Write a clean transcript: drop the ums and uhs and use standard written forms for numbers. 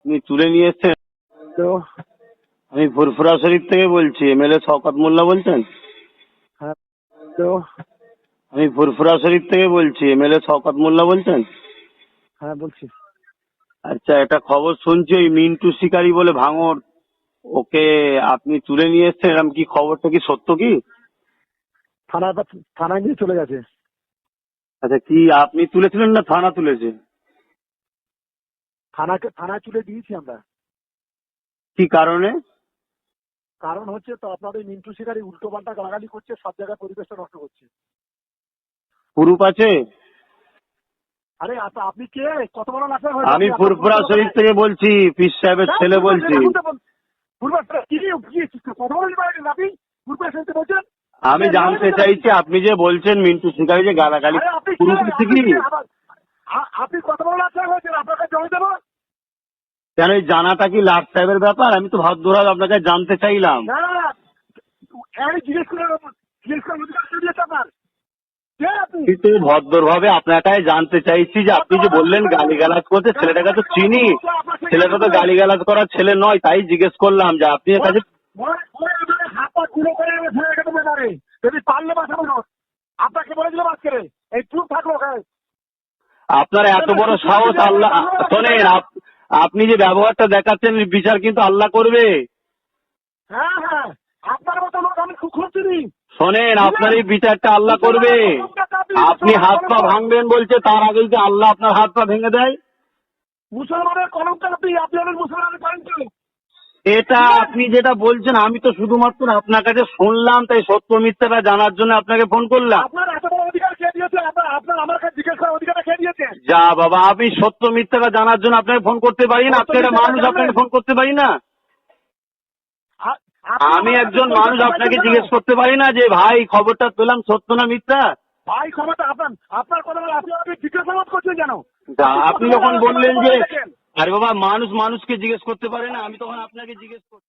আপনি তুলে নিয়ে এসছেন। তো আমি ফুরফুরা শরীফ থেকে বলছি, এমএলএ শওকত মোল্লা বলছেন? হ্যাঁ, তো আমি ফুরফুরা শরীফ থেকে বলছি, এমএলএ শওকত মোল্লা বলছেন? হ্যাঁ বলছি। আচ্ছা, এটা খবর শুনছি ওই মিন্টু শিকারী বলে ভাঙর, ওকে আপনি তুলে নিয়ে এসছেন, এরকম কি খবরটা কি সত্য কি? থানায় নিয়ে চলে গেছে। আচ্ছা, কি আপনি তুলেছিলেন না থানা তুলেছে? থানায় তুলে দিয়েছি আমরা। কি কারণে? কারণ হচ্ছে তো আপনার ওই মিন্টু শিকারী উল্টো পাল্টা গালাগালি করছে, সব জায়গায় পরিবেশটা নষ্ট করছে। প্রুফ আছে? আরে আপনি কে? কত বড় লাফা আমি ফুরফুরা শরীফ থেকে বলছি, পীর সাহেবের ছেলে বলছি। আমি জানতে চাইছি আপনি যে বলছেন মিন্টু শিকারী যে গালাগালি, প্রুফ আছে কি? আপনি কত বড় লাফা হয়েছেন? আপনাকে জমি দেবো কেন, এই জানাটা কি লাট সাহেবের ব্যাপার? আমি তো ভদ্রভাবে আপনাকে জানতে চাইলাম। না। জিজ্ঞেস করে অধিকার কে দিয়েছে আপনার? কে আপনি? কিন্তু ভদ্রভাবে আপনাকে জানতে চাইছি যে আপনি যে বললেন গালিগালাজ করতে, ছেলেটাকে তো চিনি, ছেলেটা তো গালিগালাজ করার ছেলে নয়, তাই জিজ্ঞেস করলাম যে আপনি এর কাছে। হাত পা গুলো করে ফেলে রেখে দেবে পারে, যদি পারলে বাঁচাবো না। আপনাকে বলেছিলাম আজকে এই চুপ থাকলো। আপনার এত বড় সাহস! আল্লাহ শোনেন, আপনি যে ব্যবহারটা দেখাচ্ছেন বিচার কিন্তু আল্লাহ করবে। হ্যাঁ হ্যাঁ, আপনার মতো লোক আমি খুব চিনি। শোনেন, আপনার এই বিচারটা আল্লাহ করবে। আপনি হাত পা ভাঙবেন বলছে, তার আগেই যে আল্লাহ আপনার হাত পা ভেঙে দেয়। মুসলমানের কলঙ্ক আপনি অনেক মুসলমানের করেন কি? এটা আপনি যেটা বলছেন, আমি তো শুধুমাত্র আপনার কাছে শুনলাম, তাই সত্য মিথ্যাটা জানার জন্য আপনাকে ফোন করলাম। আপনার এত বড় অধিকার কে দিয়েছে? আপনার আমার কাছে জিজ্ঞেস করার অধিকারটা কে দিয়েছে? যা বাবা, আমি সত্য মিথ্যাটা জানার জন্য আপনাকে ফোন করতে পারি না? আপনি একটা মানুষ, আপনাকে ফোন করতে পারি না? আমি একজন মানুষ, আপনাকে জিজ্ঞেস করতে পারি না যে ভাই খবরটা পেলাম সত্য না মিথ্যা? ভাই ক্ষমতা আপনার কথা বলে আপনি আমাকে জিজ্ঞাসাবাদ করছেন কেন? আপনি যখন বললেন যে আরে বাবা, মানুষ মানুষকে জিজ্ঞেস করতে পারে না, আমি তখন আপনাকে জিজ্ঞেস করছি।